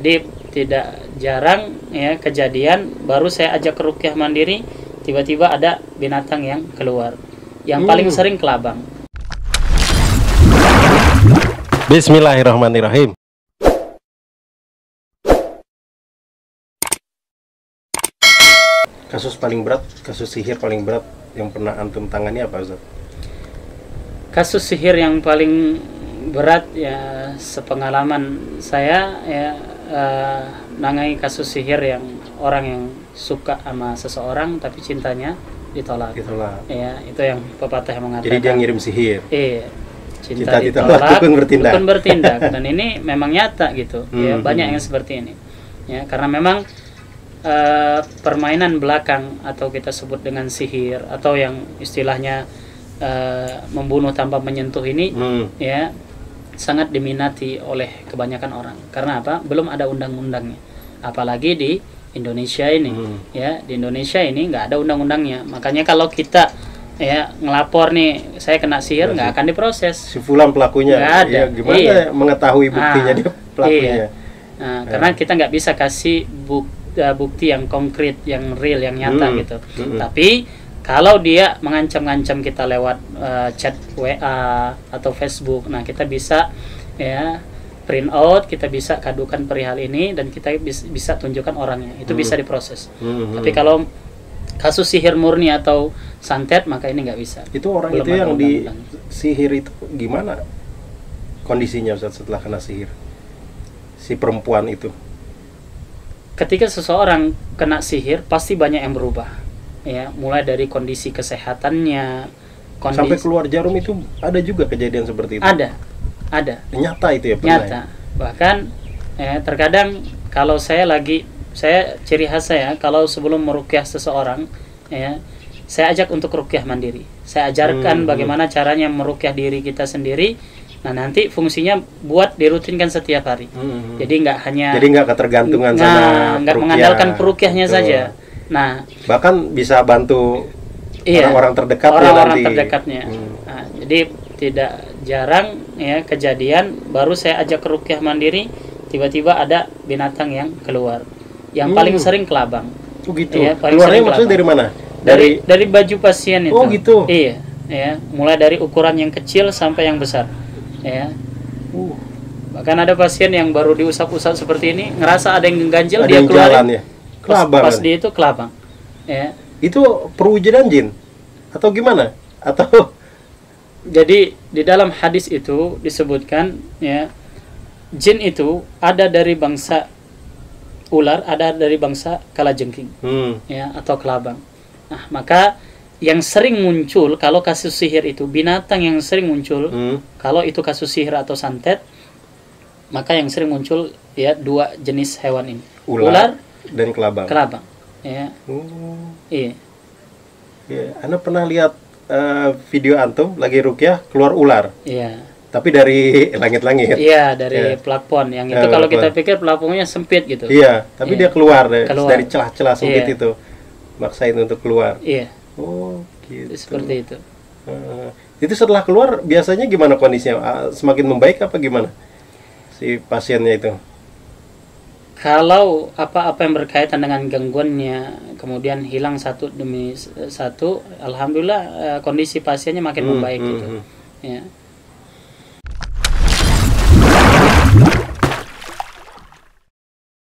jadi tidak jarang ya kejadian baru saya ajak ke ruqyah mandiri, tiba-tiba ada binatang yang keluar. Yang paling sering kelabang. Bismillahirrahmanirrahim. Kasus paling berat, kasus sihir paling berat yang pernah antum tangani apa, Ustaz? Kasus sihir yang paling berat ya sepengalaman saya ya nangani kasus sihir yang orang yang suka sama seseorang tapi cintanya ditolak. Ya, itu yang pepatah yang mengatakan. Jadi dia ngirim sihir. Iya. Cinta ditolak, dukun bertindak. Dan ini memang nyata gitu. Ya, banyak yang seperti ini. Ya, karena memang permainan belakang atau kita sebut dengan sihir atau yang istilahnya membunuh tanpa menyentuh ini ya sangat diminati oleh kebanyakan orang. Karena apa? Belum ada undang-undangnya. Apalagi di Indonesia ini. Ya, di Indonesia ini nggak ada undang-undangnya. Makanya kalau kita ya ngelapor nih saya kena sihir nggak akan diproses. Si fulan pelakunya. Nggak ada. Ya, gimana mengetahui buktinya dia pelakunya? Iya. Karena kita nggak bisa kasih bukti yang konkret, yang real, yang nyata gitu. Tapi kalau dia mengancam-ngancam kita lewat chat WA atau Facebook, nah kita bisa ya print out, kita bisa kadukan perihal ini dan kita bisa tunjukkan orangnya. Itu bisa diproses. Tapi kalau kasus sihir murni atau santet maka ini nggak bisa. Itu orang itu yang di sihir itu gimana kondisinya Ustaz setelah kena sihir? Si perempuan itu. Ketika seseorang kena sihir pasti banyak yang berubah ya, mulai dari kondisi kesehatannya, sampai keluar jarum itu ada juga kejadian seperti itu. Ada nyata itu ya, nyata ya? Bahkan terkadang kalau saya ciri khas saya kalau sebelum meruqyah seseorang ya, saya ajak untuk ruqyah mandiri. Saya ajarkan bagaimana caranya meruqyah diri kita sendiri. Nah, nanti fungsinya buat dirutinkan setiap hari. Jadi nggak ketergantungan sama nggak mengandalkan peruqyahnya saja. Nah, bahkan bisa bantu orang-orang terdekat terdekatnya. Nah, jadi tidak jarang ya kejadian baru saya ajak ke ruqyah mandiri, tiba-tiba ada binatang yang keluar. Yang paling sering kelabang. Oh gitu. Ya, keluarnya maksudnya dari mana? Dari baju pasien itu. Oh gitu. Iya, ya, mulai dari ukuran yang kecil sampai yang besar. Ya. Bahkan ada pasien yang baru diusap-usap seperti ini, ngerasa ada yang ganjil, dia keluar. Ya? Kelabang. Pas dia itu kelabang. Ya. Itu perwujudan jin atau gimana? Atau jadi di dalam hadis itu disebutkan ya, jin itu ada dari bangsa ular, ada dari bangsa kalajengking. Ya, atau kelabang. Nah, maka yang sering muncul kalau kasus sihir itu, binatang yang sering muncul kalau itu kasus sihir atau santet, maka yang sering muncul ya dua jenis hewan ini, ular dan kelabang. Ya. Iya. Ya, Anda pernah lihat video antum lagi ruqyah keluar ular? Iya. Tapi dari langit-langit. Iya, dari plafon. Yang itu kalau kita pikir plafonnya sempit gitu. Iya, tapi dia keluar dari celah-celah sempit itu. Maksain untuk keluar. Iya. Oh, gitu. Seperti itu. Itu setelah keluar biasanya gimana kondisinya? Semakin membaik apa gimana si pasiennya itu? Kalau apa-apa yang berkaitan dengan gangguannya kemudian hilang satu demi satu, alhamdulillah kondisi pasiennya makin membaik gitu. Ya.